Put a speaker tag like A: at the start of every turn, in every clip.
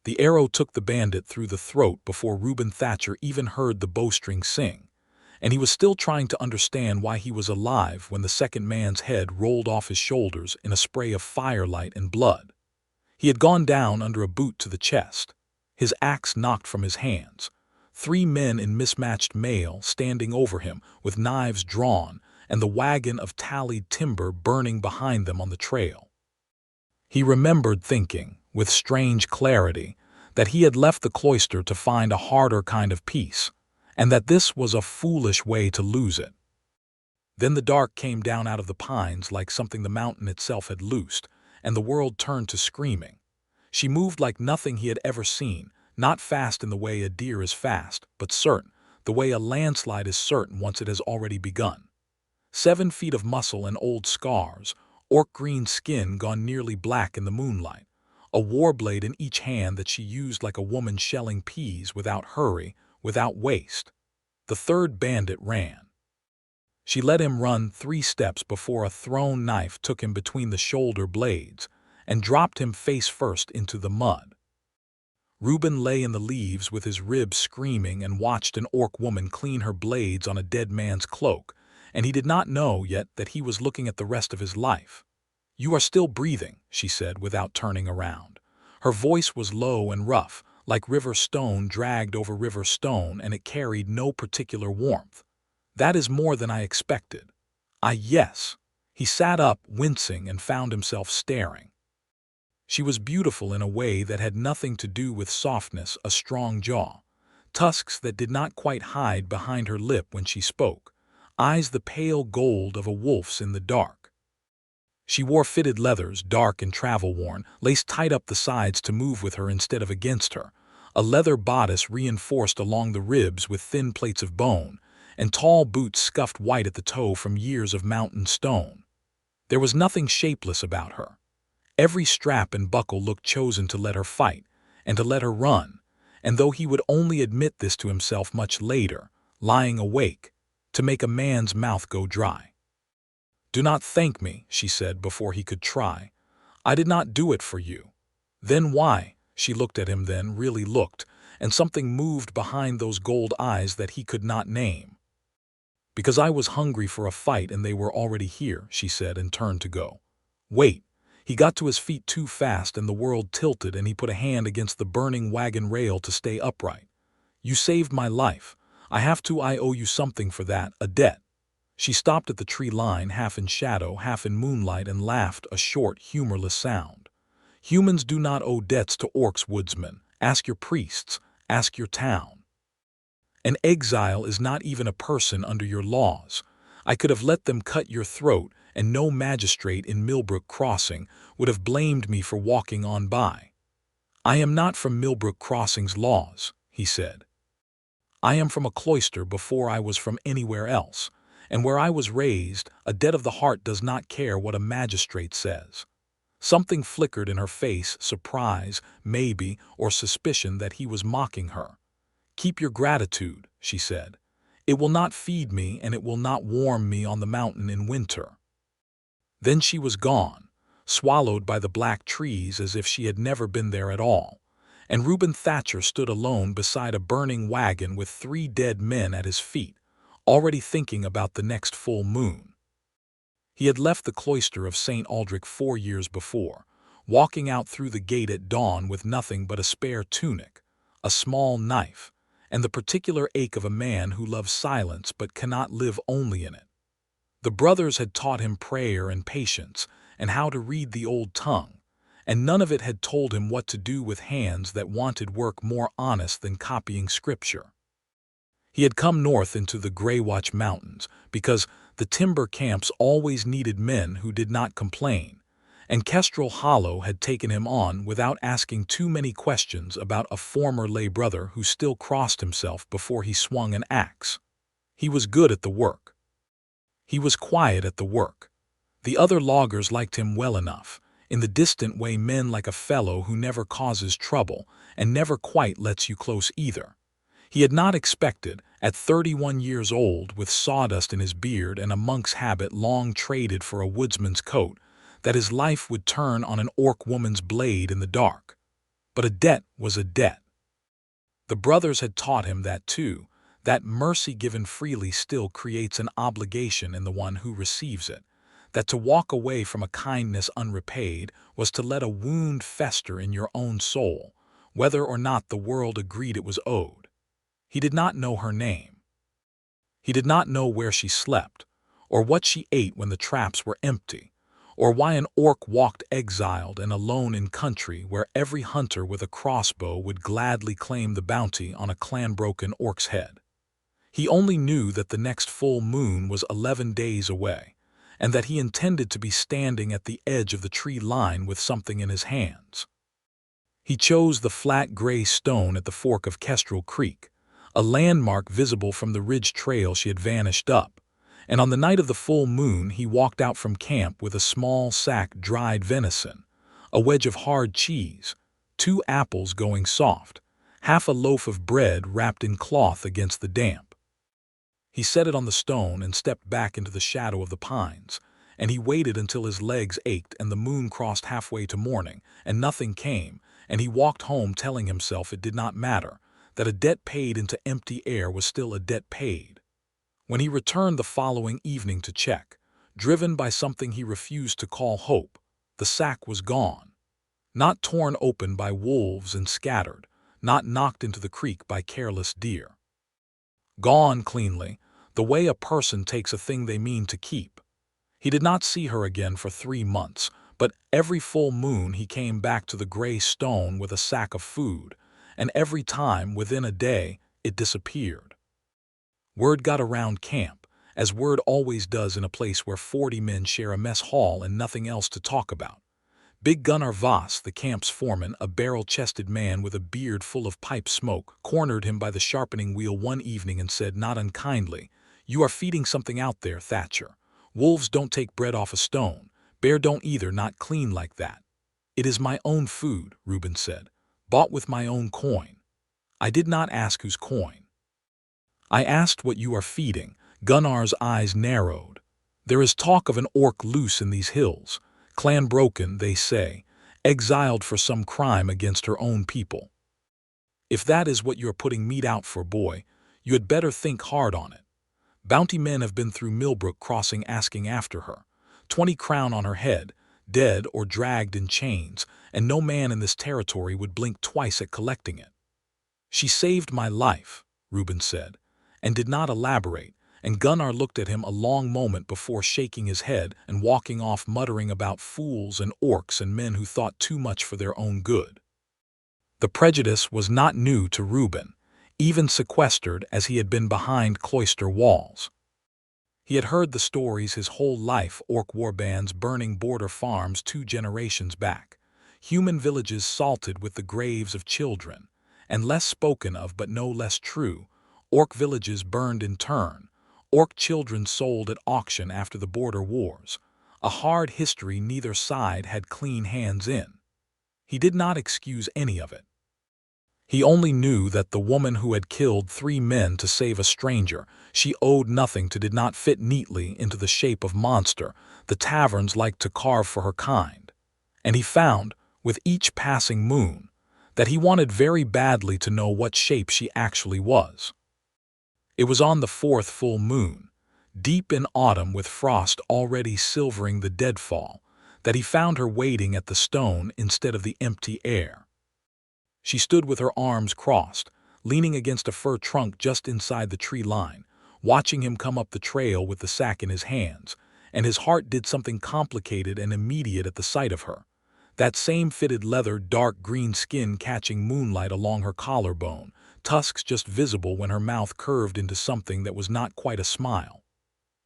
A: The arrow took the bandit through the throat before Reuben Thatcher even heard the bowstring sing, and he was still trying to understand why he was alive when the second man's head rolled off his shoulders in a spray of firelight and blood. He had gone down under a boot to the chest, his axe knocked from his hands, 3 men in mismatched mail standing over him with knives drawn and the wagon of tallied timber burning behind them on the trail. He remembered thinking, with strange clarity, that he had left the cloister to find a harder kind of peace, and that this was a foolish way to lose it. Then the dark came down out of the pines like something the mountain itself had loosed, and the world turned to screaming. She moved like nothing he had ever seen, not fast in the way a deer is fast, but certain, the way a landslide is certain once it has already begun. 7 feet of muscle and old scars, orc-green skin gone nearly black in the moonlight, a war blade in each hand that she used like a woman shelling peas without hurry, without waste. The third bandit ran. She let him run 3 steps before a thrown knife took him between the shoulder blades and dropped him face first into the mud. Reuben lay in the leaves with his ribs screaming and watched an orc woman clean her blades on a dead man's cloak, and he did not know yet that he was looking at the rest of his life. "You are still breathing," she said without turning around. Her voice was low and rough, like river stone dragged over river stone, and it carried no particular warmth. "That is more than I expected." Yes." He sat up, wincing, and found himself staring. She was beautiful in a way that had nothing to do with softness, a strong jaw, tusks that did not quite hide behind her lip when she spoke, eyes the pale gold of a wolf's in the dark. She wore fitted leathers, dark and travel-worn, laced tight up the sides to move with her instead of against her, a leather bodice reinforced along the ribs with thin plates of bone, and tall boots scuffed white at the toe from years of mountain stone. There was nothing shapeless about her. Every strap and buckle looked chosen to let her fight, and to let her run, and though he would only admit this to himself much later, lying awake, to make a man's mouth go dry. "Do not thank me," she said before he could try. "I did not do it for you." "Then why?" She looked at him then, really looked, and something moved behind those gold eyes that he could not name. "Because I was hungry for a fight and they were already here," she said and turned to go. "Wait." He got to his feet too fast and the world tilted and he put a hand against the burning wagon rail to stay upright. "You saved my life. I owe you something for that, a debt." She stopped at the tree line, half in shadow, half in moonlight, and laughed, a short, humorless sound. "Humans do not owe debts to orcs, Woodsman. Ask your priests. Ask your town. An exile is not even a person under your laws. I could have let them cut your throat, and no magistrate in Millbrook Crossing would have blamed me for walking on by." "I am not from Millbrook Crossing's laws," he said. "I am from a cloister before I was from anywhere else, and where I was raised, a debt of the heart does not care what a magistrate says." Something flickered in her face, surprise, maybe, or suspicion that he was mocking her. "Keep your gratitude," she said. "It will not feed me and it will not warm me on the mountain in winter." Then she was gone, swallowed by the black trees as if she had never been there at all, and Reuben Thatcher stood alone beside a burning wagon with 3 dead men at his feet, already thinking about the next full moon. He had left the cloister of St. Aldrich 4 years before, walking out through the gate at dawn with nothing but a spare tunic, a small knife, and the particular ache of a man who loves silence but cannot live only in it. The brothers had taught him prayer and patience and how to read the old tongue, and none of it had told him what to do with hands that wanted work more honest than copying scripture. He had come north into the Greywatch Mountains because the timber camps always needed men who did not complain, and Kestrel Hollow had taken him on without asking too many questions about a former lay brother who still crossed himself before he swung an axe. He was good at the work. He was quiet at the work. The other loggers liked him well enough, in the distant way men like a fellow who never causes trouble and never quite lets you close either. He had not expected, at 31 years old, with sawdust in his beard and a monk's habit long traded for a woodsman's coat, that his life would turn on an orc woman's blade in the dark. But a debt was a debt. The brothers had taught him that too, that mercy given freely still creates an obligation in the one who receives it, that to walk away from a kindness unrepaid was to let a wound fester in your own soul, whether or not the world agreed it was owed. He did not know her name. He did not know where she slept, or what she ate when the traps were empty, or why an orc walked exiled and alone in country where every hunter with a crossbow would gladly claim the bounty on a clan-broken orc's head. He only knew that the next full moon was 11 days away, and that he intended to be standing at the edge of the tree line with something in his hands. He chose the flat gray stone at the fork of Kestrel Creek, a landmark visible from the ridge trail she had vanished up, and on the night of the full moon he walked out from camp with a small sack dried venison, a wedge of hard cheese, 2 apples going soft, half a loaf of bread wrapped in cloth against the damp. He set it on the stone and stepped back into the shadow of the pines, and he waited until his legs ached and the moon crossed halfway to morning, and nothing came, and he walked home telling himself it did not matter, that a debt paid into empty air was still a debt paid. When he returned the following evening to check, driven by something he refused to call hope, the sack was gone. Not torn open by wolves and scattered, not knocked into the creek by careless deer. Gone cleanly, the way a person takes a thing they mean to keep. He did not see her again for 3 months, but every full moon he came back to the gray stone with a sack of food, and every time, within a day, it disappeared. Word got around camp, as word always does in a place where 40 men share a mess hall and nothing else to talk about. Big Gunnar Voss, the camp's foreman, a barrel-chested man with a beard full of pipe smoke, cornered him by the sharpening wheel one evening and said not unkindly, "You are feeding something out there, Thatcher. Wolves don't take bread off a stone. Bear don't either, not clean like that." "It is my own food," Reuben said, "bought with my own coin." "I did not ask whose coin. I asked what you are feeding." Gunnar's eyes narrowed. "There is talk of an orc loose in these hills. Clan broken, they say, exiled for some crime against her own people. If that is what you are putting meat out for, boy, you had better think hard on it. Bounty men have been through Millbrook Crossing asking after her. 20 crown on her head, dead or dragged in chains, and no man in this territory would blink twice at collecting it." "She saved my life," Reuben said, and did not elaborate, and Gunnar looked at him a long moment before shaking his head and walking off muttering about fools and orcs and men who thought too much for their own good. The prejudice was not new to Reuben, even sequestered as he had been behind cloister walls. He had heard the stories his whole life, orc warbands burning border farms 2 generations back, human villages salted with the graves of children, and less spoken of but no less true, orc villages burned in turn, orc children sold at auction after the border wars, a hard history neither side had clean hands in. He did not excuse any of it. He only knew that the woman who had killed 3 men to save a stranger she owed nothing to did not fit neatly into the shape of monster the taverns liked to carve for her kind, and he found, with each passing moon, that he wanted very badly to know what shape she actually was. It was on the 4th full moon, deep in autumn with frost already silvering the deadfall, that he found her waiting at the stone instead of the empty air. She stood with her arms crossed, leaning against a fir trunk just inside the tree line, watching him come up the trail with the sack in his hands, and his heart did something complicated and immediate at the sight of her. That same fitted leather, dark green skin catching moonlight along her collarbone, tusks just visible when her mouth curved into something that was not quite a smile.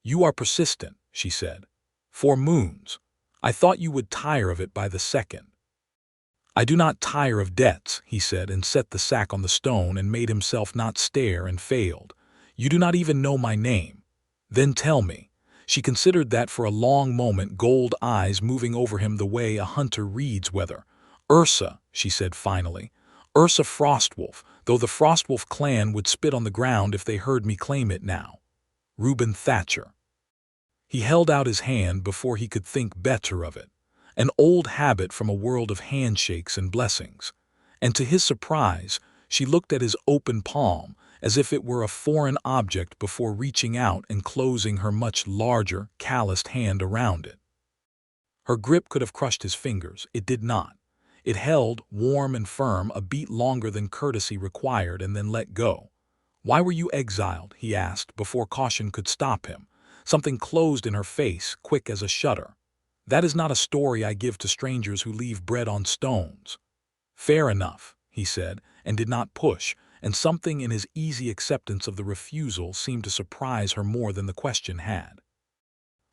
A: "You are persistent," she said. "4 moons. I thought you would tire of it by the 2nd. "I do not tire of debts," he said, and set the sack on the stone and made himself not stare and failed. "You do not even know my name. Then tell me." She considered that for a long moment, gold eyes moving over him the way a hunter reads weather. "Ursa," she said finally. "Ursa Frostwolf, though the Frostwolf clan would spit on the ground if they heard me claim it now. Reuben Thatcher." He held out his hand before he could think better of it. An old habit from a world of handshakes and blessings. And to his surprise, she looked at his open palm as if it were a foreign object before reaching out and closing her much larger, calloused hand around it. Her grip could have crushed his fingers. It did not. It held, warm and firm, a beat longer than courtesy required and then let go. "Why were you exiled?" he asked before caution could stop him. Something closed in her face, quick as a shutter. "That is not a story I give to strangers who leave bread on stones." "Fair enough," he said, and did not push, and something in his easy acceptance of the refusal seemed to surprise her more than the question had.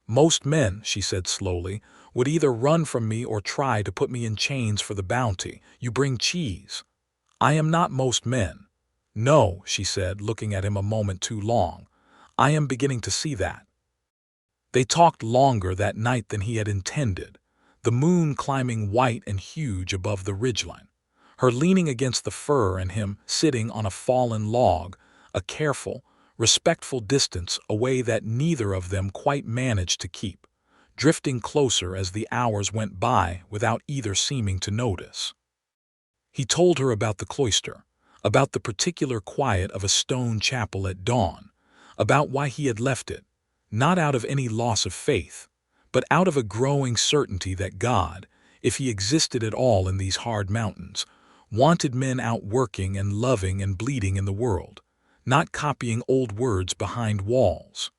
A: "Most men," she said slowly, "would either run from me or try to put me in chains for the bounty. You bring cheese. I am not most men." "No," she said, looking at him a moment too long. "I am beginning to see that." They talked longer that night than he had intended, the moon climbing white and huge above the ridgeline, her leaning against the fir and him sitting on a fallen log, a careful, respectful distance away that neither of them quite managed to keep, drifting closer as the hours went by without either seeming to notice. He told her about the cloister, about the particular quiet of a stone chapel at dawn, about why he had left it, not out of any loss of faith, but out of a growing certainty that God, if he existed at all in these hard mountains, wanted men out working and loving and bleeding in the world, not copying old words behind walls.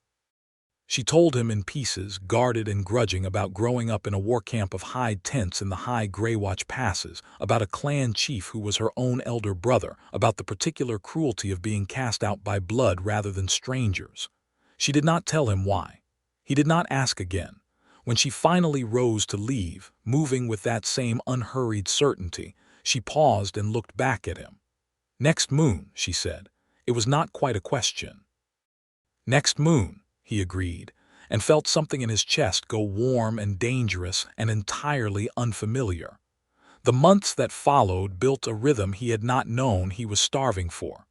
A: She told him in pieces, guarded and grudging, about growing up in a war camp of hide tents in the high Greywatch passes, about a clan chief who was her own elder brother, about the particular cruelty of being cast out by blood rather than strangers. She did not tell him why. He did not ask again. When she finally rose to leave, moving with that same unhurried certainty, she paused and looked back at him. "Next moon," she said. It was not quite a question. "Next moon," he agreed, and felt something in his chest go warm and dangerous and entirely unfamiliar. The months that followed built a rhythm he had not known he was starving for.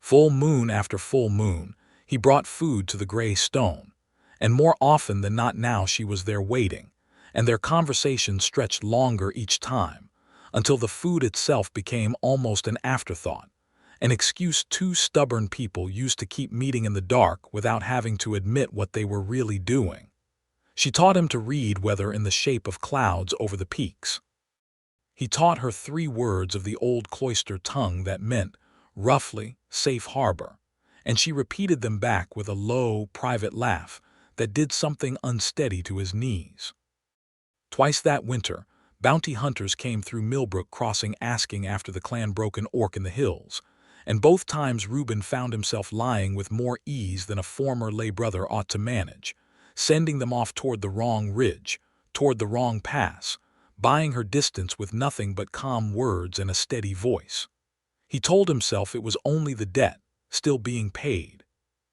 A: Full moon after full moon, he brought food to the gray stone, and more often than not now she was there waiting, and their conversation stretched longer each time, until the food itself became almost an afterthought, an excuse two stubborn people used to keep meeting in the dark without having to admit what they were really doing. She taught him to read weather in the shape of clouds over the peaks. He taught her 3 words of the old cloister tongue that meant, roughly, safe harbor, and she repeated them back with a low, private laugh that did something unsteady to his knees. Twice that winter, bounty hunters came through Millbrook Crossing asking after the clan-broken orc in the hills, and both times Reuben found himself lying with more ease than a former lay brother ought to manage, sending them off toward the wrong ridge, toward the wrong pass, buying her distance with nothing but calm words and a steady voice. He told himself it was only the debt, still being paid.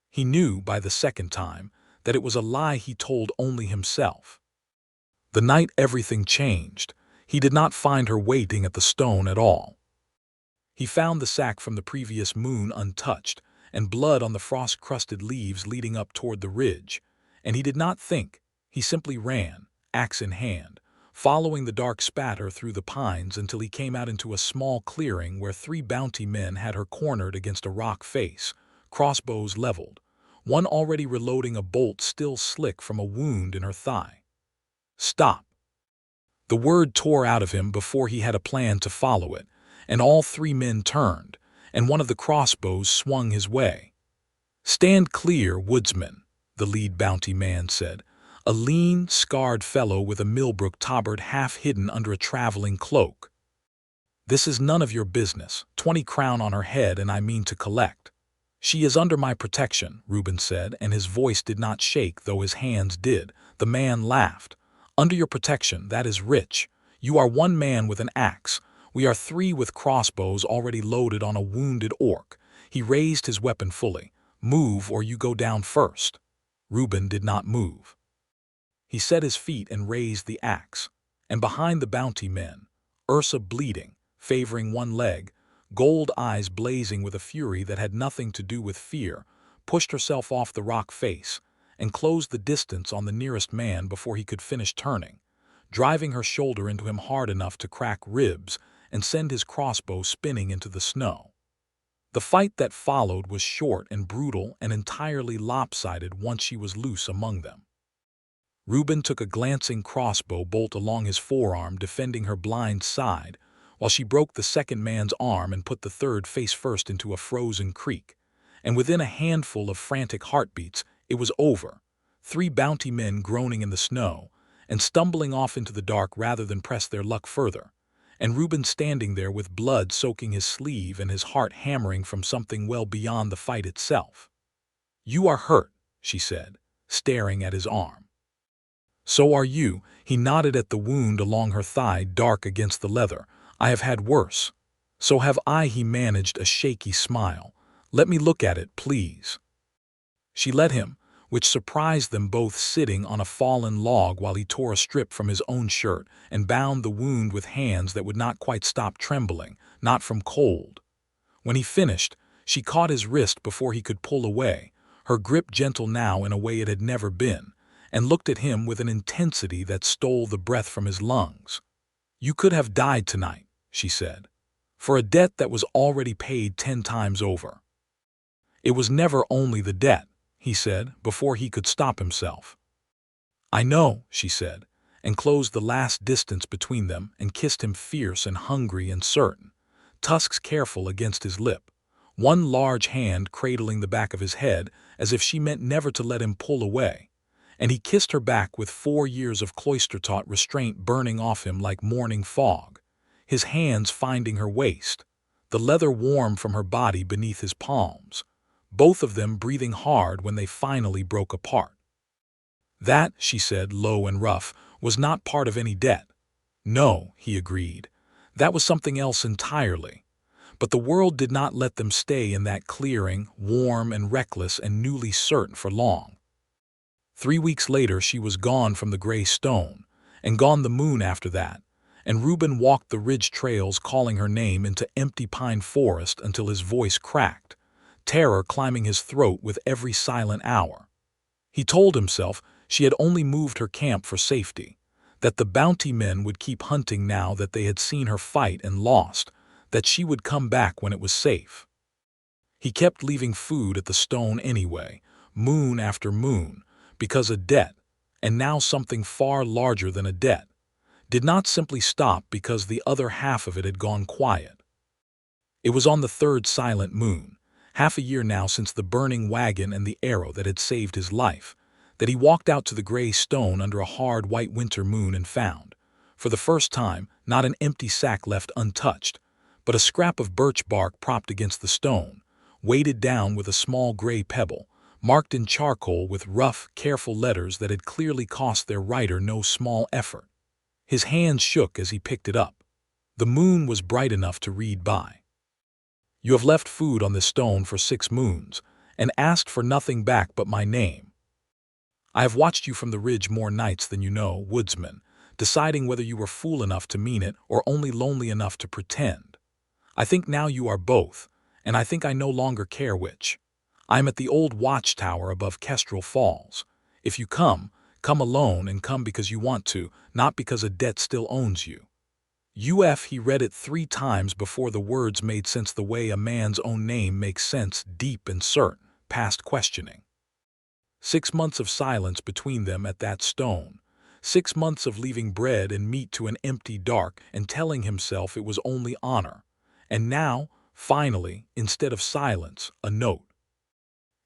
A: He knew, by the second time, that it was a lie he told only himself. The night everything changed, he did not find her waiting at the stone at all. He found the sack from the previous moon untouched, and blood on the frost-crusted leaves leading up toward the ridge, and he did not think, he simply ran, axe in hand, following the dark spatter through the pines until he came out into a small clearing where 3 bounty men had her cornered against a rock face, crossbows leveled, one already reloading a bolt still slick from a wound in her thigh. "Stop!" The word tore out of him before he had a plan to follow it, and all 3 men turned, and one of the crossbows swung his way. "Stand clear, Woodsman," the lead bounty man said, a lean, scarred fellow with a Millbrook tabard half hidden under a traveling cloak. "This is none of your business. 20 crown on her head, and I mean to collect." "She is under my protection," Reuben said, and his voice did not shake though his hands did. The man laughed. "Under your protection, that is rich. You are 1 man with an axe. We are 3 with crossbows already loaded on a wounded orc." He raised his weapon fully. "Move or you go down first." Reuben did not move. He set his feet and raised the axe, and behind the bounty men, Ursa bleeding, favoring one leg, gold eyes blazing with a fury that had nothing to do with fear, pushed herself off the rock face and closed the distance on the nearest man before he could finish turning, driving her shoulder into him hard enough to crack ribs and send his crossbow spinning into the snow. The fight that followed was short and brutal and entirely lopsided once she was loose among them. Reuben took a glancing crossbow bolt along his forearm, defending her blind side, while she broke the second man's arm and put the third face first into a frozen creek. And within a handful of frantic heartbeats, it was over. 3 bounty men groaning in the snow and stumbling off into the dark rather than press their luck further, and Reuben standing there with blood soaking his sleeve and his heart hammering from something well beyond the fight itself. "You are hurt," she said, staring at his arm. "So are you." He nodded at the wound along her thigh, dark against the leather. "I have had worse." "So have I," he managed a shaky smile. "Let me look at it, please." She let him, which surprised them both, sitting on a fallen log while he tore a strip from his own shirt and bound the wound with hands that would not quite stop trembling, not from cold. When he finished, she caught his wrist before he could pull away, her grip gentle now in a way it had never been, and looked at him with an intensity that stole the breath from his lungs. "You could have died tonight," she said, "for a debt that was already paid 10 times over." "It was never only the debt," he said, before he could stop himself. "I know," she said, and closed the last distance between them and kissed him, fierce and hungry and certain, tusks careful against his lip, one large hand cradling the back of his head as if she meant never to let him pull away. And he kissed her back with 4 years of cloister-taught restraint burning off him like morning fog, his hands finding her waist, the leather warm from her body beneath his palms, both of them breathing hard when they finally broke apart. "That," she said, low and rough, "was not part of any debt." "No," he agreed. "That was something else entirely." But the world did not let them stay in that clearing, warm and reckless and newly certain, for long. 3 weeks later she was gone from the gray stone, and gone the moon after that, and Reuben walked the ridge trails calling her name into empty pine forest until his voice cracked, terror climbing his throat with every silent hour. He told himself she had only moved her camp for safety, that the bounty men would keep hunting now that they had seen her fight and lost, that she would come back when it was safe. He kept leaving food at the stone anyway, moon after moon, because a debt, and now something far larger than a debt, did not simply stop because the other half of it had gone quiet. It was on the 3rd silent moon, half a year now since the burning wagon and the arrow that had saved his life, that he walked out to the gray stone under a hard white winter moon and found, for the first time, not an empty sack left untouched, but a scrap of birch bark propped against the stone, weighted down with a small gray pebble, marked in charcoal with rough, careful letters that had clearly cost their writer no small effort. His hands shook as he picked it up. The moon was bright enough to read by. "You have left food on this stone for 6 moons, and asked for nothing back but my name. I have watched you from the ridge more nights than you know, Woodsman, deciding whether you were fool enough to mean it or only lonely enough to pretend. I think now you are both, and I think I no longer care which. I am at the old watchtower above Kestrel Falls. If you come, come alone, and come because you want to, not because a debt still owns you." He read it 3 times before the words made sense, the way a man's own name makes sense, deep and certain, past questioning. 6 months of silence between them at that stone. 6 months of leaving bread and meat to an empty dark and telling himself it was only honor. And now, finally, instead of silence, a note.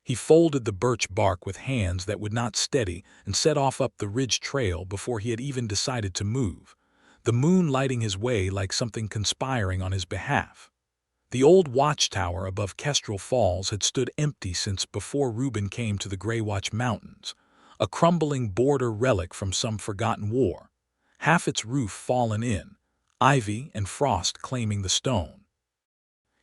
A: He folded the birch bark with hands that would not steady and set off up the ridge trail before he had even decided to move, the moon lighting his way like something conspiring on his behalf. The old watchtower above Kestrel Falls had stood empty since before Reuben came to the Greywatch Mountains, a crumbling border relic from some forgotten war, half its roof fallen in, ivy and frost claiming the stone.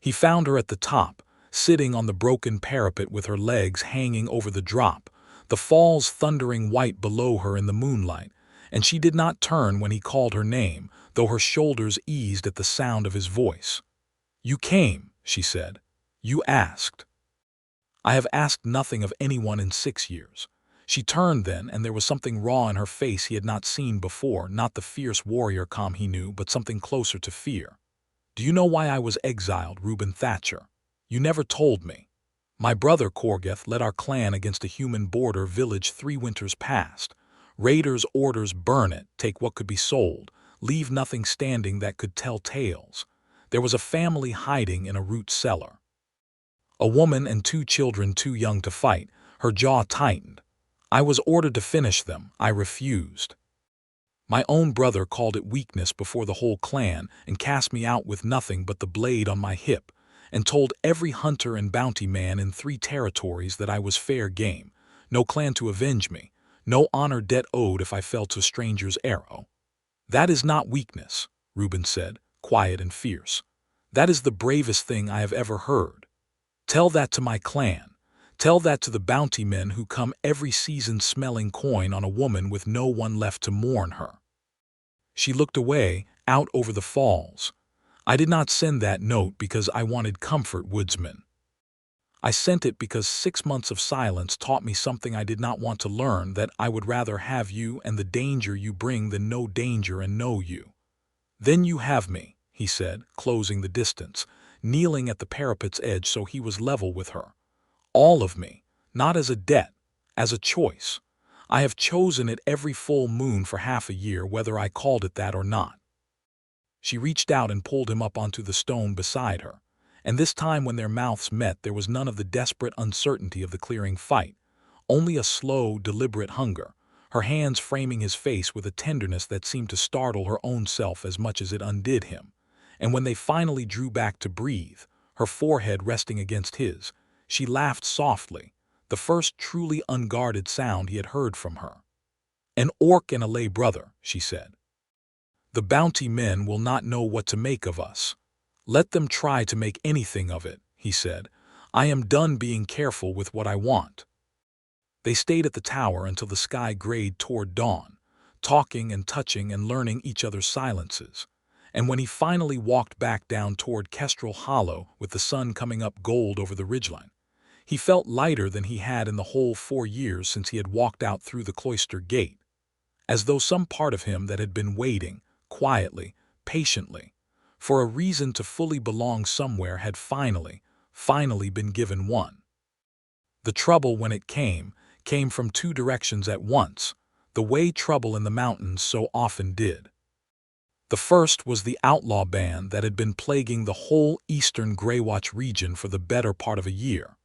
A: He found her at the top, sitting on the broken parapet with her legs hanging over the drop, the falls thundering white below her in the moonlight, and she did not turn when he called her name, though her shoulders eased at the sound of his voice. "You came," she said. "You asked." "I have asked nothing of anyone in 6 years." She turned then, and there was something raw in her face he had not seen before, not the fierce warrior calm he knew, but something closer to fear. Do you know why I was exiled, Reuben Thatcher? You never told me. My brother Korgeth led our clan against a human border village 3 winters past. Raiders' orders: burn it, take what could be sold, leave nothing standing that could tell tales. There was a family hiding in a root cellar. A woman and 2 children too young to fight. Her jaw tightened. I was ordered to finish them. I refused. My own brother called it weakness before the whole clan and cast me out with nothing but the blade on my hip, and told every hunter and bounty man in 3 territories that I was fair game, no clan to avenge me, no honor debt owed if I fell to a stranger's arrow. That is not weakness, Reuben said, quiet and fierce. That is the bravest thing I have ever heard. Tell that to my clan. Tell that to the bounty men who come every season smelling coin on a woman with no one left to mourn her. She looked away, out over the falls. I did not send that note because I wanted comfort, Woodsman. I sent it because 6 months of silence taught me something I did not want to learn, that I would rather have you and the danger you bring than no danger and know you. Then you have me, he said, closing the distance, kneeling at the parapet's edge so he was level with her. All of me, not as a debt, as a choice. I have chosen it every full moon for half a year, whether I called it that or not. She reached out and pulled him up onto the stone beside her, and this time when their mouths met there was none of the desperate uncertainty of the clearing fight, only a slow, deliberate hunger, her hands framing his face with a tenderness that seemed to startle her own self as much as it undid him. And when they finally drew back to breathe, her forehead resting against his, she laughed softly, the first truly unguarded sound he had heard from her. An orc and a lay brother, she said. The bounty men will not know what to make of us. Let them try to make anything of it, he said. I am done being careful with what I want. They stayed at the tower until the sky grayed toward dawn, talking and touching and learning each other's silences. And when he finally walked back down toward Kestrel Hollow with the sun coming up gold over the ridgeline, he felt lighter than he had in the whole 4 years since he had walked out through the cloister gate, as though some part of him that had been waiting, quietly, patiently, for a reason to fully belong somewhere had finally been given one. The trouble, when it came from 2 directions at once, the way trouble in the mountains so often did. The first was the outlaw band that had been plaguing the whole eastern Greywatch region for the better part of a year.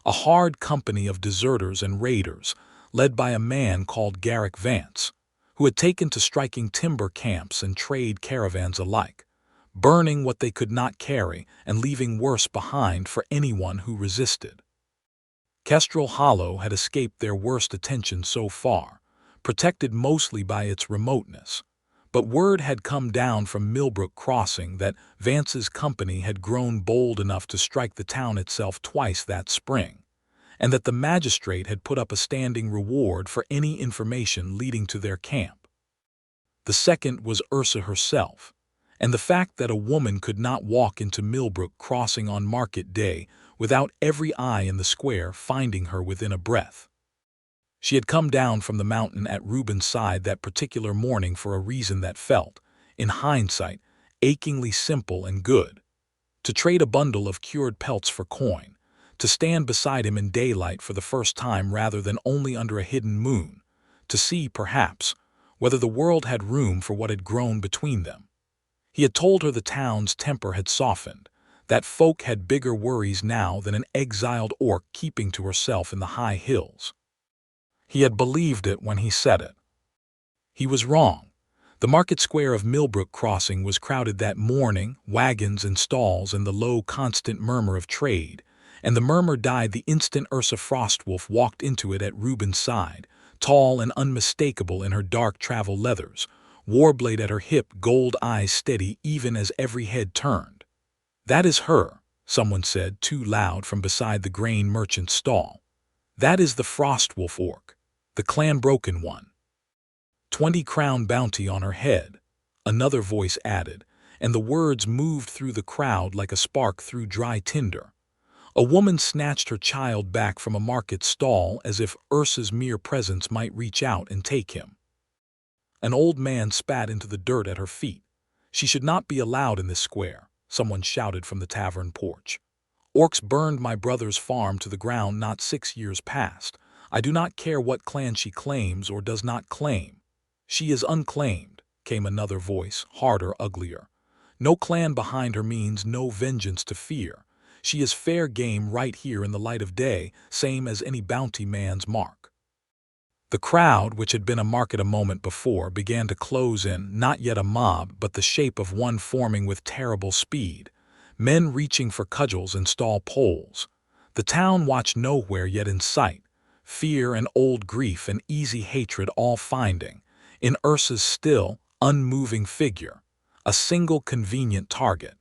A: A hard company of deserters and raiders, led by a man called Garrick Vance, who had taken to striking timber camps and trade caravans alike, burning what they could not carry and leaving worse behind for anyone who resisted. Kestrel Hollow had escaped their worst attention so far, protected mostly by its remoteness, but word had come down from Millbrook Crossing that Vance's company had grown bold enough to strike the town itself twice that spring, and that the magistrate had put up a standing reward for any information leading to their camp. The second was Ursa herself, and the fact that a woman could not walk into Millbrook Crossing on market day without every eye in the square finding her within a breath. She had come down from the mountain at Reuben's side that particular morning for a reason that felt, in hindsight, achingly simple and good: to trade a bundle of cured pelts for coin, to stand beside him in daylight for the first time rather than only under a hidden moon, to see, perhaps, whether the world had room for what had grown between them. He had told her the town's temper had softened, that folk had bigger worries now than an exiled orc keeping to herself in the high hills. He had believed it when he said it. He was wrong. The market square of Millbrook Crossing was crowded that morning, wagons and stalls and the low, constant murmur of trade, and the murmur died the instant Ursa Frostwolf walked into it at Reuben's side, tall and unmistakable in her dark travel leathers, warblade at her hip, gold eyes steady even as every head turned. "That is her," someone said too loud from beside the grain merchant's stall. "That is the Frostwolf orc, the clan-broken one. 20-crown bounty on her head," another voice added, and the words moved through the crowd like a spark through dry tinder. A woman snatched her child back from a market stall as if Ursa's mere presence might reach out and take him. An old man spat into the dirt at her feet. She should not be allowed in this square. someone shouted from the tavern porch. Orcs burned my brother's farm to the ground not 6 years past. I do not care what clan she claims or does not claim. She is unclaimed, came another voice, harder, uglier. No clan behind her means no vengeance to fear. She is fair game right here in the light of day, same as any bounty man's mark. The crowd, which had been a market a moment before, began to close in, not yet a mob, but the shape of one forming with terrible speed. Men reaching for cudgels and stall poles. The town watched nowhere yet in sight. Fear and old grief and easy hatred all finding, in Ursa's still, unmoving figure, a single convenient target.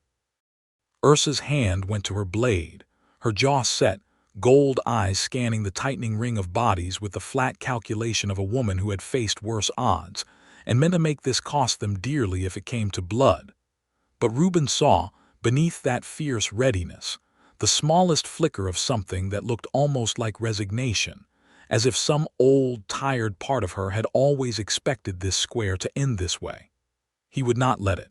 A: Ursa's hand went to her blade, her jaw set, gold eyes scanning the tightening ring of bodies with the flat calculation of a woman who had faced worse odds, and meant to make this cost them dearly if it came to blood. But Reuben saw, beneath that fierce readiness, the smallest flicker of something that looked almost like resignation, as if some old, tired part of her had always expected this square to end this way. He would not let it.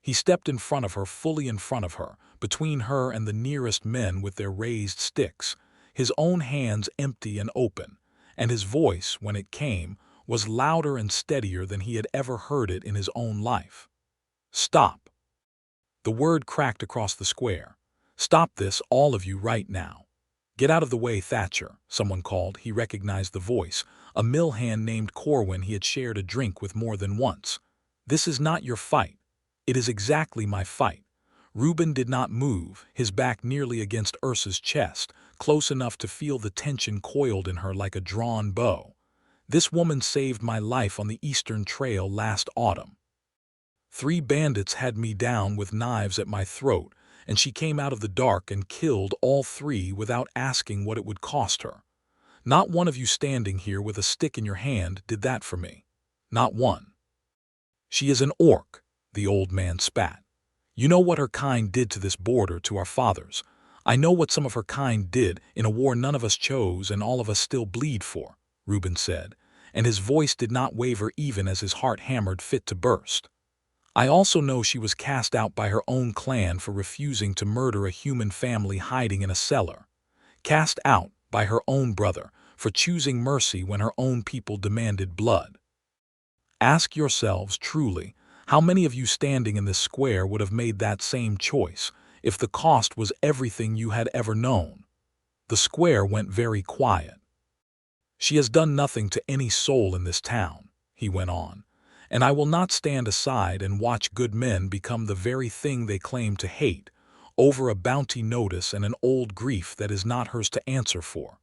A: He stepped in front of her, fully in front of her, between her and the nearest men with their raised sticks, his own hands empty and open, and his voice, when it came, was louder and steadier than he had ever heard it in his own life. "Stop." The word cracked across the square. "Stop this, all of you, right now." "Get out of the way, Thatcher," someone called. He recognized the voice, a mill hand named Corwin he had shared a drink with more than once. "This is not your fight. It is exactly my fight." Reuben did not move, his back nearly against Ursa's chest, close enough to feel the tension coiled in her like a drawn bow. "This woman saved my life on the Eastern Trail last autumn. 3 bandits had me down with knives at my throat, and she came out of the dark and killed all 3 without asking what it would cost her. Not one of you standing here with a stick in your hand did that for me. Not one. She is an orc," the old man spat. "You know what her kind did to this border, to our fathers. I know what some of her kind did in a war none of us chose and all of us still bleed for," Reuben said, and his voice did not waver even as his heart hammered fit to burst. "I also know she was cast out by her own clan for refusing to murder a human family hiding in a cellar. Cast out by her own brother for choosing mercy when her own people demanded blood. Ask yourselves truly, how many of you standing in this square would have made that same choice if the cost was everything you had ever known?" The square went very quiet. "She has done nothing to any soul in this town," he went on, "and I will not stand aside and watch good men become the very thing they claim to hate, over a bounty notice and an old grief that is not hers to answer for.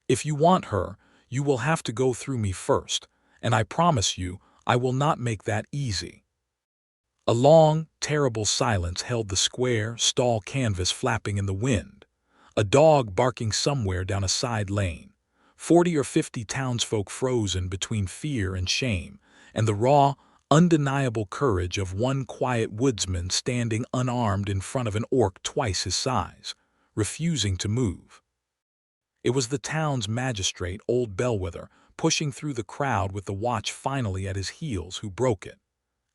A: If you want her, you will have to go through me first, and I promise you I will not make that easy." A long, terrible silence held the square, stall canvas flapping in the wind, a dog barking somewhere down a side lane, 40 or 50 townsfolk frozen between fear and shame, and the raw, undeniable courage of one quiet woodsman standing unarmed in front of an orc twice his size, refusing to move. It was the town's magistrate, old Bellwether, pushing through the crowd with the watch finally at his heels, who broke it.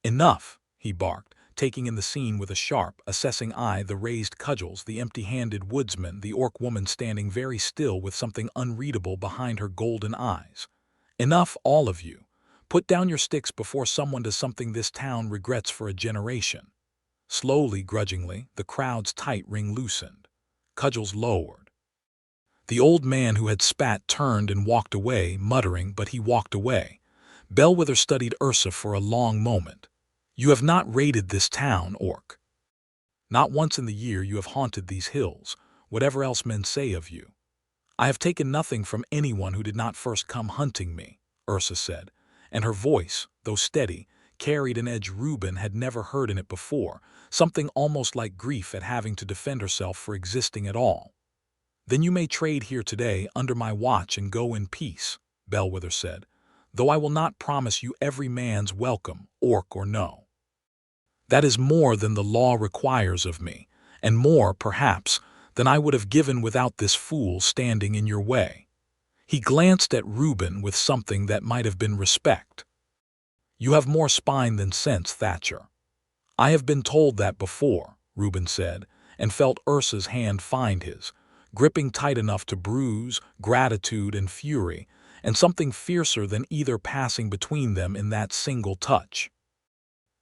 A: "Enough," he barked, taking in the scene with a sharp, assessing eye, the raised cudgels, the empty-handed woodsman, the orc woman standing very still with something unreadable behind her golden eyes. "Enough, all of you. Put down your sticks before someone does something this town regrets for a generation." Slowly, grudgingly, the crowd's tight ring loosened. Cudgels lowered. The old man who had spat turned and walked away, muttering, but he walked away. Bellwether studied Ursa for a long moment. "You have not raided this town, orc. Not once in the year you have haunted these hills, whatever else men say of you." "I have taken nothing from anyone who did not first come hunting me," Ursa said, and her voice, though steady, carried an edge Reuben had never heard in it before, something almost like grief at having to defend herself for existing at all. "Then you may trade here today under my watch and go in peace," Bellwether said, "though I will not promise you every man's welcome, orc or no. That is more than the law requires of me, and more, perhaps, than I would have given without this fool standing in your way." He glanced at Reuben with something that might have been respect. "You have more spine than sense, Thatcher. I have been told that before," Reuben said, and felt Ursa's hand find his, gripping tight enough to bruise gratitude and fury, and something fiercer than either passing between them in that single touch.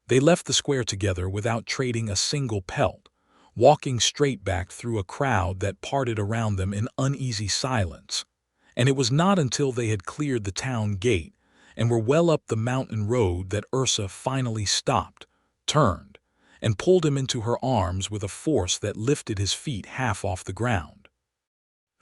A: They left the square together without trading a single pelt, walking straight back through a crowd that parted around them in uneasy silence. And it was not until they had cleared the town gate and were well up the mountain road that Ursa finally stopped, turned, and pulled him into her arms with a force that lifted his feet half off the ground.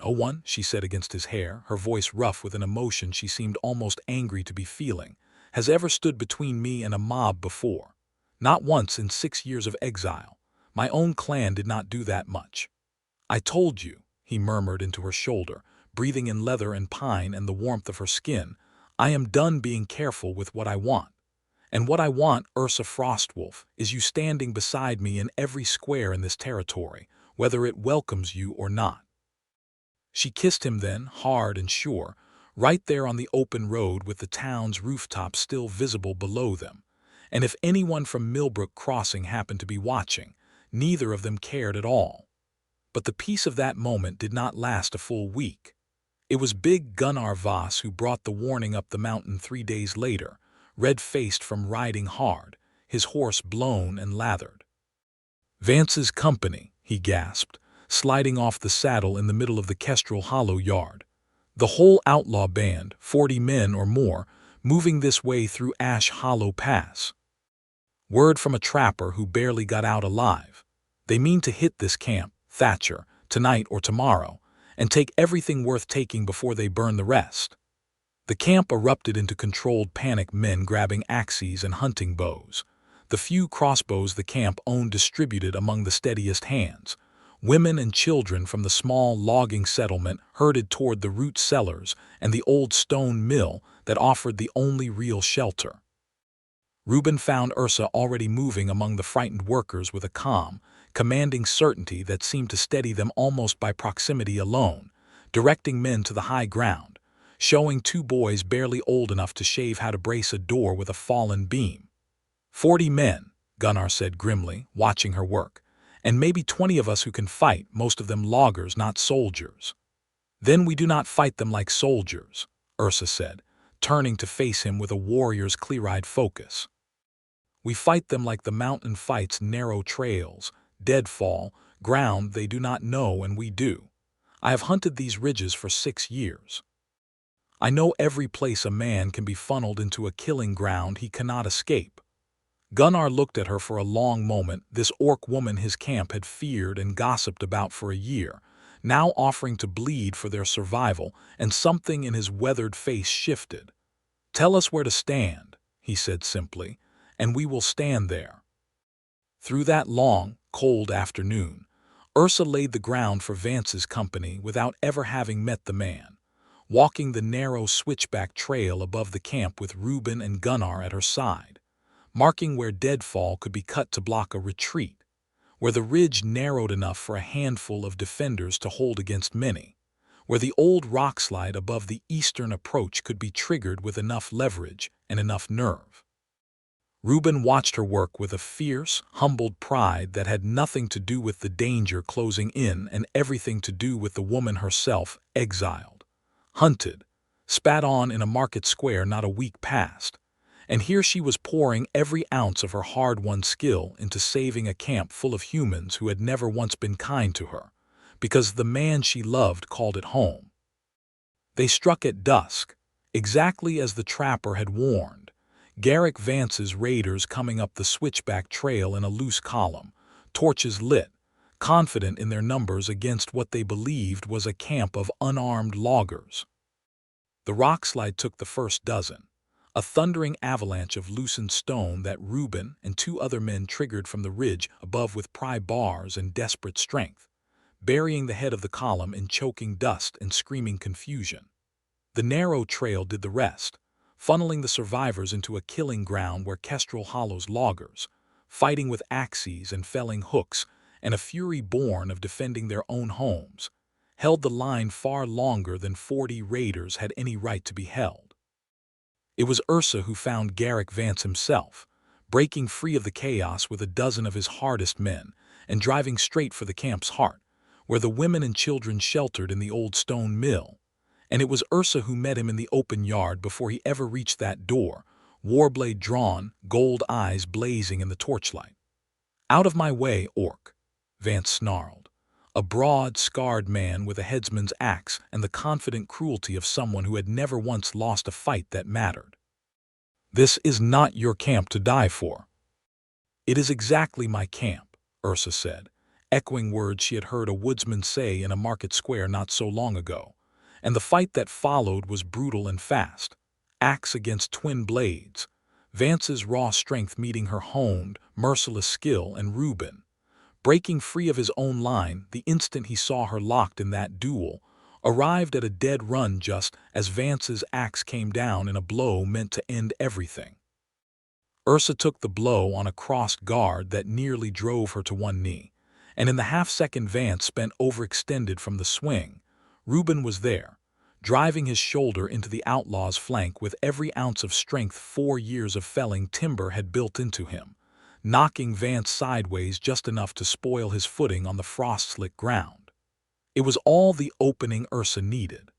A: "No one," she said against his hair, her voice rough with an emotion she seemed almost angry to be feeling, "has ever stood between me and a mob before. Not once in 6 years of exile. My own clan did not do that much." "I told you," he murmured into her shoulder, breathing in leather and pine and the warmth of her skin, "I am done being careful with what I want. And what I want, Ursa Frostwolf, is you standing beside me in every square in this territory, whether it welcomes you or not." She kissed him then, hard and sure, right there on the open road with the town's rooftop still visible below them. And if anyone from Millbrook Crossing happened to be watching, neither of them cared at all. But the peace of that moment did not last a full week. It was big Gunnar Voss who brought the warning up the mountain 3 days later, red-faced from riding hard, his horse blown and lathered. "Vance's company," he gasped, sliding off the saddle in the middle of the Kestrel Hollow yard. "The whole outlaw band, 40 men or more, moving this way through Ash Hollow Pass. Word from a trapper who barely got out alive. They mean to hit this camp, Thatcher, tonight or tomorrow, and take everything worth taking before they burn the rest." The camp erupted into controlled panic, men grabbing axes and hunting bows. The few crossbows the camp owned distributed among the steadiest hands. Women and children from the small logging settlement herded toward the root cellars and the old stone mill that offered the only real shelter. Reuben found Ursa already moving among the frightened workers with a calm, commanding certainty that seemed to steady them almost by proximity alone, directing men to the high ground, showing 2 boys barely old enough to shave how to brace a door with a fallen beam. 40 men, Gunnar said grimly, watching her work, "and maybe 20 of us who can fight, most of them loggers, not soldiers." "Then we do not fight them like soldiers," Ursa said, turning to face him with a warrior's clear-eyed focus. "We fight them like the mountain fights narrow trails, deadfall, ground they do not know and we do. I have hunted these ridges for 6 years. I know every place a man can be funneled into a killing ground he cannot escape." Gunnar looked at her for a long moment, this orc woman his camp had feared and gossiped about for a year, now offering to bleed for their survival, and something in his weathered face shifted. "Tell us where to stand," he said simply, "and we will stand there." Through that long, cold afternoon, Ursa laid the ground for Vance's company without ever having met the man, walking the narrow switchback trail above the camp with Reuben and Gunnar at her side, marking where deadfall could be cut to block a retreat, where the ridge narrowed enough for a handful of defenders to hold against many, where the old rockslide above the eastern approach could be triggered with enough leverage and enough nerve. Reuben watched her work with a fierce, humbled pride that had nothing to do with the danger closing in and everything to do with the woman herself, exiled, hunted, spat on in a market square not a week past. And here she was pouring every ounce of her hard-won skill into saving a camp full of humans who had never once been kind to her, because the man she loved called it home. They struck at dusk, exactly as the trapper had warned, Garrick Vance's raiders coming up the switchback trail in a loose column, torches lit, confident in their numbers against what they believed was a camp of unarmed loggers. The rockslide took the first dozen, a thundering avalanche of loosened stone that Reuben and 2 other men triggered from the ridge above with pry bars and desperate strength, burying the head of the column in choking dust and screaming confusion. The narrow trail did the rest, funneling the survivors into a killing ground where Kestrel Hollow's loggers, fighting with axes and felling hooks, and a fury born of defending their own homes, held the line far longer than 40 raiders had any right to be held. It was Ursa who found Garrick Vance himself, breaking free of the chaos with a dozen of his hardest men, and driving straight for the camp's heart, where the women and children sheltered in the old stone mill. And it was Ursa who met him in the open yard before he ever reached that door, warblade drawn, gold eyes blazing in the torchlight. "Out of my way, orc," Vance snarled. A broad, scarred man with a headsman's axe and the confident cruelty of someone who had never once lost a fight that mattered. "This is not your camp to die for." "It is exactly my camp," Ursa said, echoing words she had heard a woodsman say in a market square not so long ago. And the fight that followed was brutal and fast. Axe against twin blades, Vance's raw strength meeting her honed, merciless skill, and Reuben, breaking free of his own line the instant he saw her locked in that duel, arrived at a dead run just as Vance's axe came down in a blow meant to end everything. Ursa took the blow on a crossed guard that nearly drove her to one knee, and in the half-second Vance spent overextended from the swing, Reuben was there, driving his shoulder into the outlaw's flank with every ounce of strength 4 years of felling timber had built into him, knocking Vance sideways just enough to spoil his footing on the frost-slick ground. It was all the opening Ursa needed.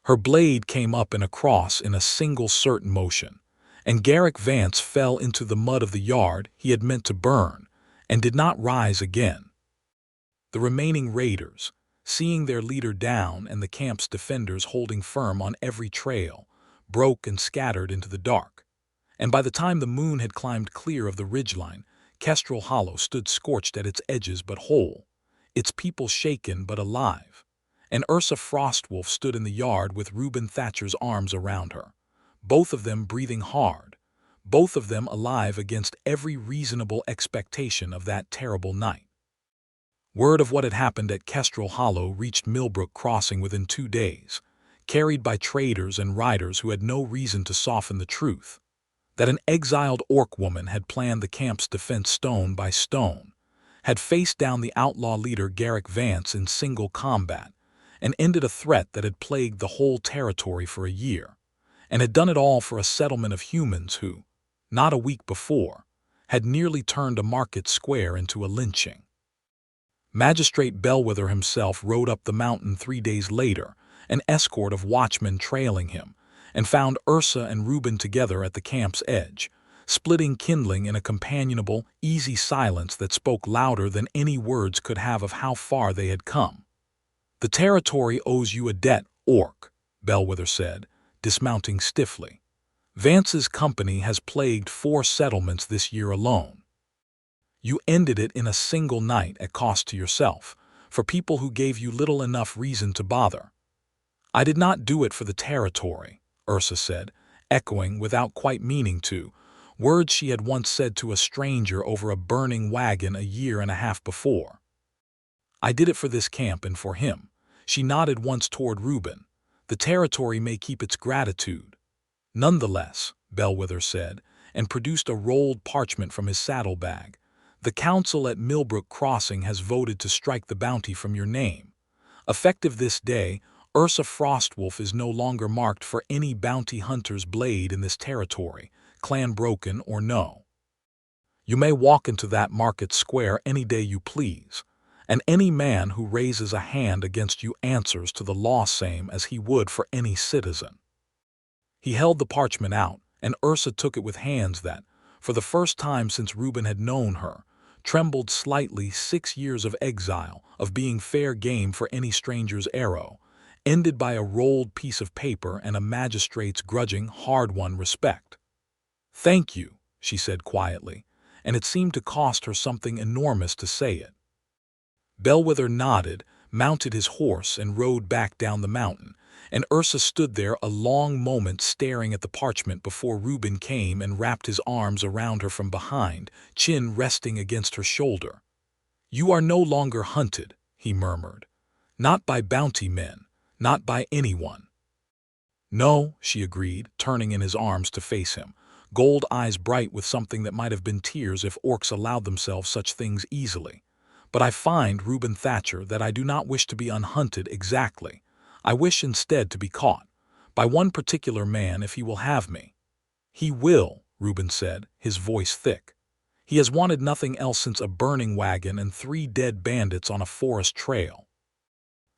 A: Her blade came up and across in a single certain motion, and Garrick Vance fell into the mud of the yard he had meant to burn, and did not rise again. The remaining raiders, seeing their leader down and the camp's defenders holding firm on every trail, broke and scattered into the dark. And by the time the moon had climbed clear of the ridgeline, Kestrel Hollow stood scorched at its edges but whole, its people shaken but alive. And Ursa Frostwolf stood in the yard with Reuben Thatcher's arms around her, both of them breathing hard, both of them alive against every reasonable expectation of that terrible night. Word of what had happened at Kestrel Hollow reached Millbrook Crossing within 2 days, carried by traders and riders who had no reason to soften the truth, that an exiled orc woman had planned the camp's defense stone by stone, had faced down the outlaw leader Garrick Vance in single combat, and ended a threat that had plagued the whole territory for a year, and had done it all for a settlement of humans who, not a week before, had nearly turned a market square into a lynching. Magistrate Bellwether himself rode up the mountain 3 days later, an escort of watchmen trailing him, and found Ursa and Reuben together at the camp's edge, splitting kindling in a companionable, easy silence that spoke louder than any words could have of how far they had come. "The territory owes you a debt, orc," Bellwether said, dismounting stiffly. "Vance's company has plagued 4 settlements this year alone. You ended it in a single night at cost to yourself, for people who gave you little enough reason to bother." "I did not do it for the territory," Ursa said, echoing, without quite meaning to, words she had once said to a stranger over a burning wagon a year and a half before. "I did it for this camp and for him." She nodded once toward Reuben. "The territory may keep its gratitude." "Nonetheless," Bellwether said, and produced a rolled parchment from his saddlebag, "the council at Millbrook Crossing has voted to strike the bounty from your name. Effective this day, Ursa Frostwolf is no longer marked for any bounty hunter's blade in this territory, clan broken or no. You may walk into that market square any day you please, and any man who raises a hand against you answers to the law same as he would for any citizen." He held the parchment out, and Ursa took it with hands that, for the first time since Reuben had known her, trembled slightly. 6 years of exile, of being fair game for any stranger's arrow, ended by a rolled piece of paper and a magistrate's grudging, hard-won respect. "Thank you," she said quietly, and it seemed to cost her something enormous to say it. Bellwether nodded, mounted his horse, and rode back down the mountain, and Ursa stood there a long moment staring at the parchment before Reuben came and wrapped his arms around her from behind, chin resting against her shoulder. "You are no longer hunted," he murmured. "Not by bounty men, not by anyone." "No," she agreed, turning in his arms to face him, gold eyes bright with something that might have been tears if orcs allowed themselves such things easily. "But I find, Reuben Thatcher, that I do not wish to be unhunted exactly. I wish instead to be caught, by one particular man if he will have me." "He will," Reuben said, his voice thick. He has wanted nothing else since a burning wagon and 3 dead bandits on a forest trail.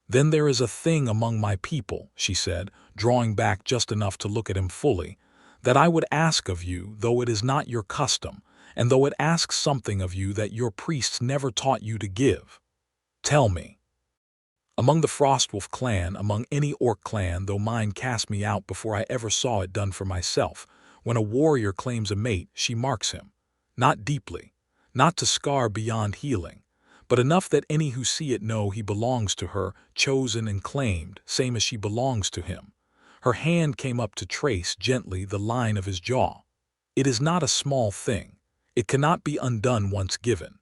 A: Then there is a thing among my people, she said, drawing back just enough to look at him fully, that I would ask of you, though it is not your custom, and though it asks something of you that your priests never taught you to give. Tell me. Among the Frostwolf clan, among any orc clan, though mine cast me out before I ever saw it done for myself, when a warrior claims a mate, she marks him. Not deeply, not to scar beyond healing, but enough that any who see it know he belongs to her, chosen and claimed, same as she belongs to him. Her hand came up to trace gently the line of his jaw. It is not a small thing. It cannot be undone once given.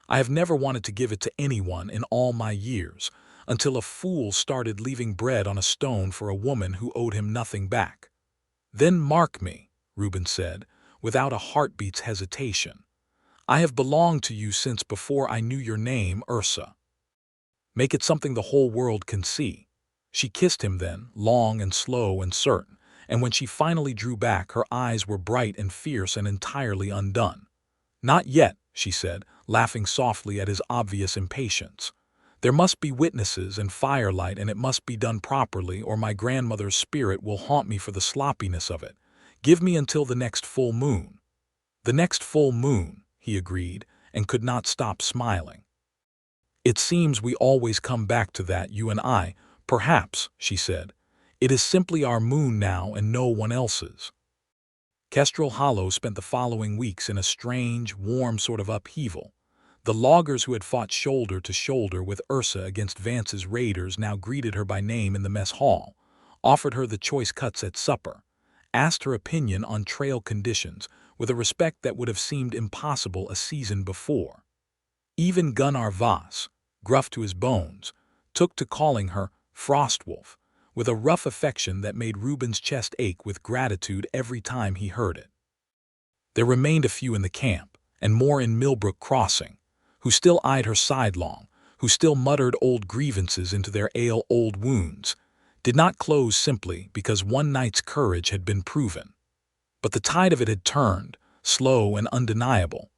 A: I have never wanted to give it to anyone in all my years, until a fool started leaving bread on a stone for a woman who owed him nothing back. Then mark me, Reuben said, without a heartbeat's hesitation. I have belonged to you since before I knew your name, Ursa. Make it something the whole world can see. She kissed him then, long and slow and certain, and when she finally drew back, her eyes were bright and fierce and entirely undone. Not yet, she said, laughing softly at his obvious impatience. There must be witnesses and firelight, and it must be done properly, or my grandmother's spirit will haunt me for the sloppiness of it. Give me until the next full moon. The next full moon, he agreed, and could not stop smiling. It seems we always come back to that, you and I. Perhaps, she said. It is simply our moon now and no one else's. Kestrel Hollow spent the following weeks in a strange, warm sort of upheaval. The loggers who had fought shoulder to shoulder with Ursa against Vance's raiders now greeted her by name in the mess hall, offered her the choice cuts at supper, asked her opinion on trail conditions with a respect that would have seemed impossible a season before. Even Gunnar Voss, gruff to his bones, took to calling her Frostwolf, with a rough affection that made Reuben's chest ache with gratitude every time he heard it. There remained a few in the camp, and more in Millbrook Crossing, who still eyed her sidelong, who still muttered old grievances into their ale-old wounds, did not close simply because one night's courage had been proven. But the tide of it had turned, slow and undeniable,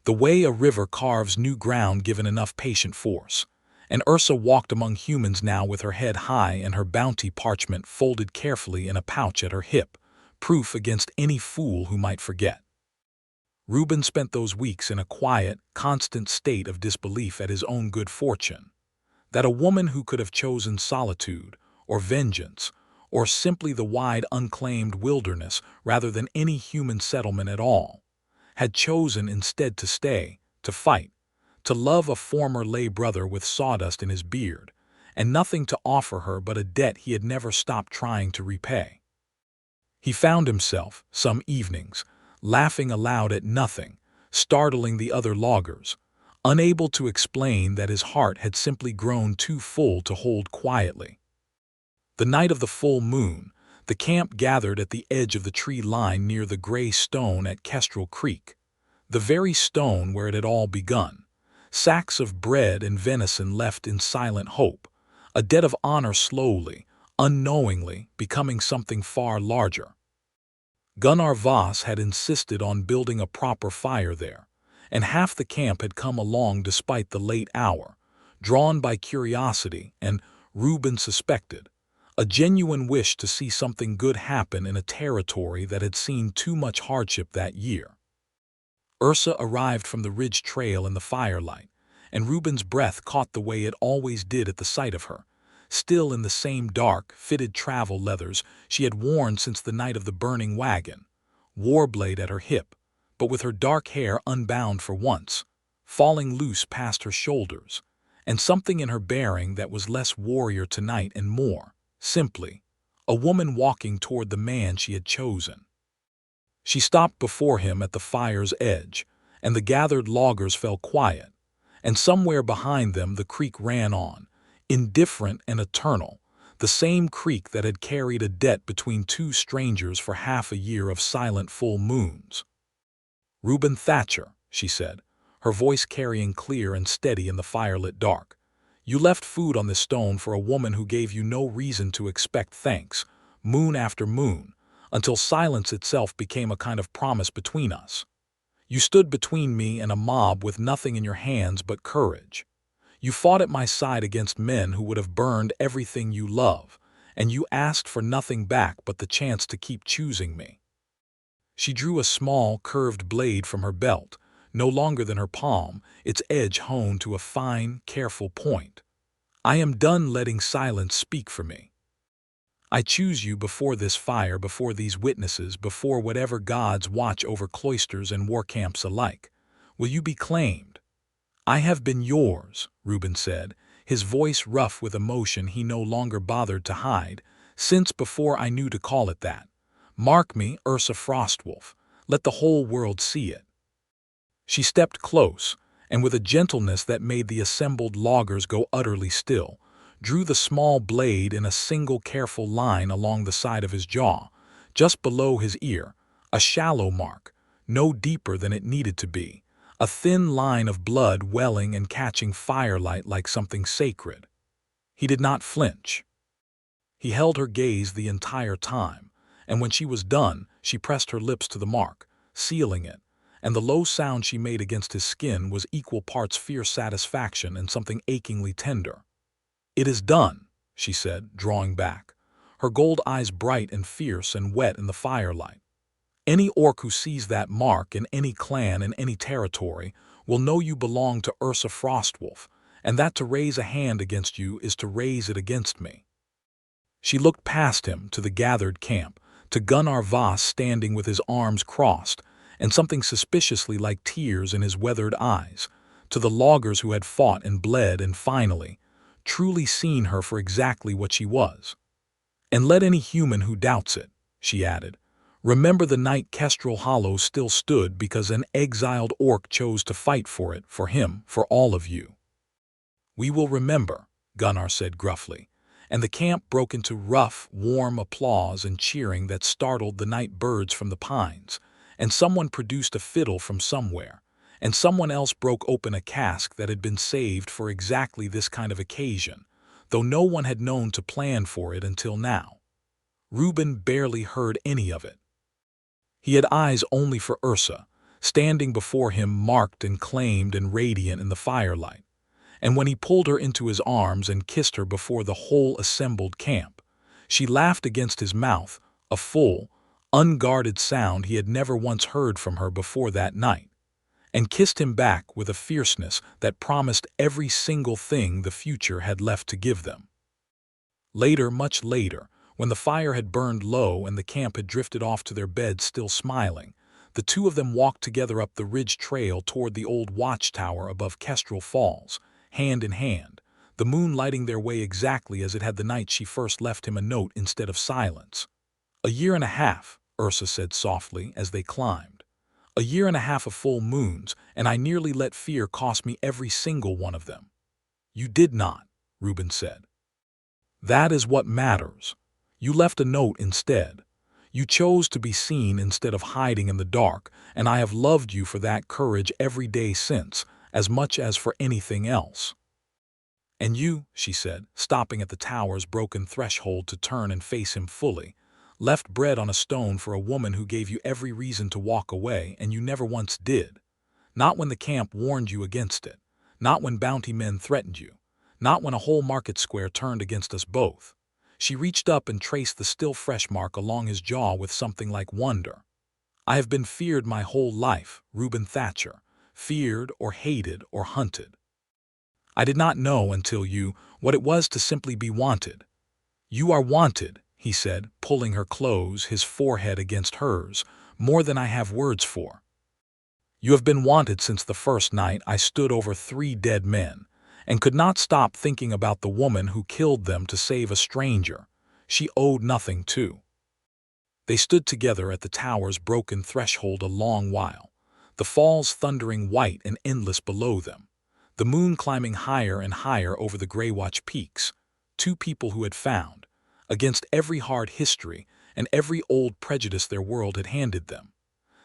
A: the way a river carves new ground given enough patient force, and Ursa walked among humans now with her head high and her bounty parchment folded carefully in a pouch at her hip, proof against any fool who might forget. Reuben spent those weeks in a quiet, constant state of disbelief at his own good fortune. That a woman who could have chosen solitude, or vengeance, or simply the wide unclaimed wilderness rather than any human settlement at all, had chosen instead to stay, to fight, to love a former lay brother with sawdust in his beard, and nothing to offer her but a debt he had never stopped trying to repay. He found himself, some evenings, laughing aloud at nothing, startling the other loggers, unable to explain that his heart had simply grown too full to hold quietly. The night of the full moon, the camp gathered at the edge of the tree line near the gray stone at Kestrel Creek, the very stone where it had all begun. Sacks of bread and venison left in silent hope, a debt of honor slowly, unknowingly, becoming something far larger. Gunnar Voss had insisted on building a proper fire there, and half the camp had come along despite the late hour, drawn by curiosity and, Reuben suspected, a genuine wish to see something good happen in a territory that had seen too much hardship that year. Ursa arrived from the ridge trail in the firelight, and Reuben's breath caught the way it always did at the sight of her, still in the same dark, fitted travel leathers she had worn since the night of the burning wagon, warblade at her hip, but with her dark hair unbound for once, falling loose past her shoulders, and something in her bearing that was less warrior tonight and more, simply, a woman walking toward the man she had chosen. She stopped before him at the fire's edge, and the gathered loggers fell quiet, and somewhere behind them the creek ran on, indifferent and eternal, the same creek that had carried a debt between two strangers for half a year of silent full moons. "Reuben Thatcher," she said, her voice carrying clear and steady in the firelit dark. "You left food on this stone for a woman who gave you no reason to expect thanks, moon after moon, until silence itself became a kind of promise between us. You stood between me and a mob with nothing in your hands but courage. You fought at my side against men who would have burned everything you love, and you asked for nothing back but the chance to keep choosing me." She drew a small, curved blade from her belt, no longer than her palm, its edge honed to a fine, careful point. "I am done letting silence speak for me. I choose you before this fire, before these witnesses, before whatever gods watch over cloisters and war camps alike. Will you be claimed?" "I have been yours," Reuben said, his voice rough with emotion he no longer bothered to hide, "since before I knew to call it that. Mark me, Ursa Frostwolf. Let the whole world see it." She stepped close, and with a gentleness that made the assembled loggers go utterly still, drew the small blade in a single careful line along the side of his jaw, just below his ear, a shallow mark, no deeper than it needed to be, a thin line of blood welling and catching firelight like something sacred. He did not flinch. He held her gaze the entire time, and when she was done, she pressed her lips to the mark, sealing it, and the low sound she made against his skin was equal parts fierce satisfaction and something achingly tender. "It is done," she said, drawing back, her gold eyes bright and fierce and wet in the firelight. "Any orc who sees that mark in any clan in any territory will know you belong to Ursa Frostwolf, and that to raise a hand against you is to raise it against me." She looked past him to the gathered camp, to Gunnar Voss standing with his arms crossed, and something suspiciously like tears in his weathered eyes, to the loggers who had fought and bled and finally, truly seen her for exactly what she was. "And let any human who doubts it," she added, "remember the night Kestrel Hollow still stood because an exiled orc chose to fight for it, for him, for all of you." "We will remember," Gunnar said gruffly, and the camp broke into rough, warm applause and cheering that startled the night birds from the pines, and someone produced a fiddle from somewhere, and someone else broke open a cask that had been saved for exactly this kind of occasion, though no one had known to plan for it until now. Reuben barely heard any of it. He had eyes only for Ursa, standing before him marked and claimed and radiant in the firelight, and when he pulled her into his arms and kissed her before the whole assembled camp, she laughed against his mouth, a full, unguarded sound he had never once heard from her before that night, and kissed him back with a fierceness that promised every single thing the future had left to give them. Later, much later, when the fire had burned low and the camp had drifted off to their beds still smiling, the two of them walked together up the ridge trail toward the old watchtower above Kestrel Falls, hand in hand, the moon lighting their way exactly as it had the night she first left him a note instead of silence. "A year and a half," Ursa said softly as they climbed. "A year and a half of full moons, and I nearly let fear cost me every single one of them." "You did not," Reuben said. "That is what matters. You left a note instead. You chose to be seen instead of hiding in the dark, and I have loved you for that courage every day since, as much as for anything else." "And you," she said, stopping at the tower's broken threshold to turn and face him fully, "left bread on a stone for a woman who gave you every reason to walk away, and you never once did. Not when the camp warned you against it, not when bounty men threatened you, not when a whole market square turned against us both." She reached up and traced the still fresh mark along his jaw with something like wonder. "I have been feared my whole life, Reuben Thatcher, feared or hated or hunted. I did not know until you what it was to simply be wanted. You are wanted," he said, pulling her close, his forehead against hers, "more than I have words for. You have been wanted since the first night I stood over 3 dead men, and could not stop thinking about the woman who killed them to save a stranger she owed nothing to." They stood together at the tower's broken threshold a long while, the falls thundering white and endless below them, the moon climbing higher and higher over the Greywatch peaks, two people who had found, against every hard history and every old prejudice their world had handed them,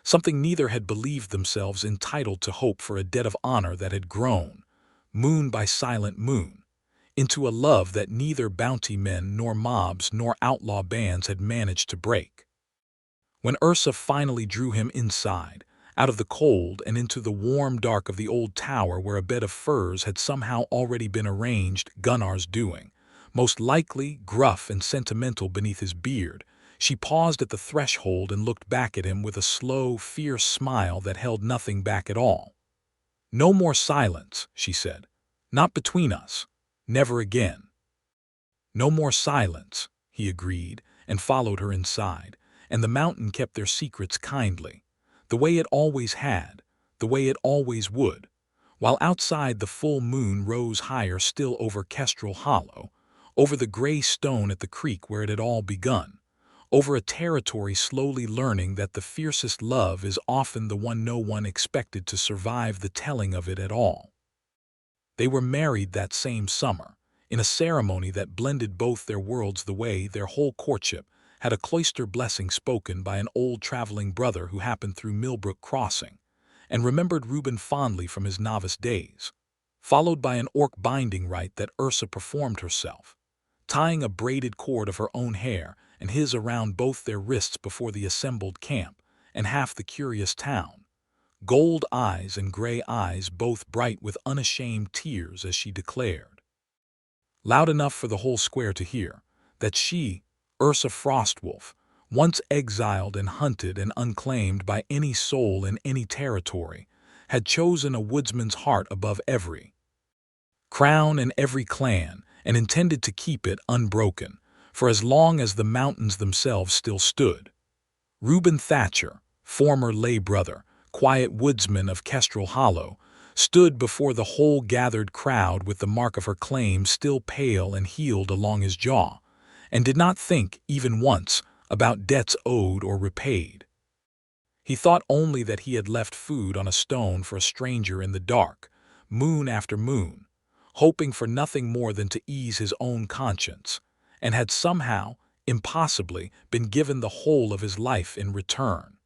A: something neither had believed themselves entitled to hope for, a debt of honor that had grown, moon by silent moon, into a love that neither bounty men nor mobs nor outlaw bands had managed to break. When Ursa finally drew him inside, out of the cold and into the warm dark of the old tower where a bed of furs had somehow already been arranged, Gunnar's doing. Most likely gruff and sentimental beneath his beard, she paused at the threshold and looked back at him with a slow, fierce smile that held nothing back at all. "No more silence," she said. "Not between us. Never again." "No more silence," he agreed, and followed her inside, and the mountain kept their secrets kindly, the way it always had, the way it always would, while outside the full moon rose higher still over Kestrel Hollow, over the gray stone at the creek where it had all begun, over a territory slowly learning that the fiercest love is often the one no one expected to survive the telling of it at all. They were married that same summer, in a ceremony that blended both their worlds the way their whole courtship had a cloister blessing spoken by an old traveling brother who happened through Millbrook Crossing, and remembered Reuben fondly from his novice days, followed by an orc binding rite that Ursa performed herself, tying a braided cord of her own hair and his around both their wrists before the assembled camp and half the curious town, gold eyes and gray eyes both bright with unashamed tears as she declared, loud enough for the whole square to hear, that she, Ursa Frostwolf, once exiled and hunted and unclaimed by any soul in any territory, had chosen a woodsman's heart above every crown and every clan, and intended to keep it unbroken, for as long as the mountains themselves still stood. Reuben Thatcher, former lay brother, quiet woodsman of Kestrel Hollow, stood before the whole gathered crowd with the mark of her claim still pale and healed along his jaw, and did not think, even once, about debts owed or repaid. He thought only that he had left food on a stone for a stranger in the dark, moon after moon, hoping for nothing more than to ease his own conscience, and had somehow, impossibly, been given the whole of his life in return.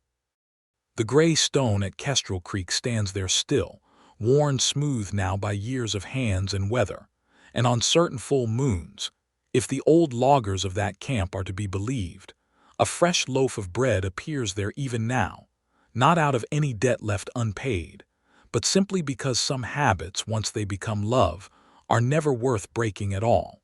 A: The gray stone at Kestrel Creek stands there still, worn smooth now by years of hands and weather, and on certain full moons, if the old loggers of that camp are to be believed, a fresh loaf of bread appears there even now, not out of any debt left unpaid, but simply because some habits, once they become love, are never worth breaking at all.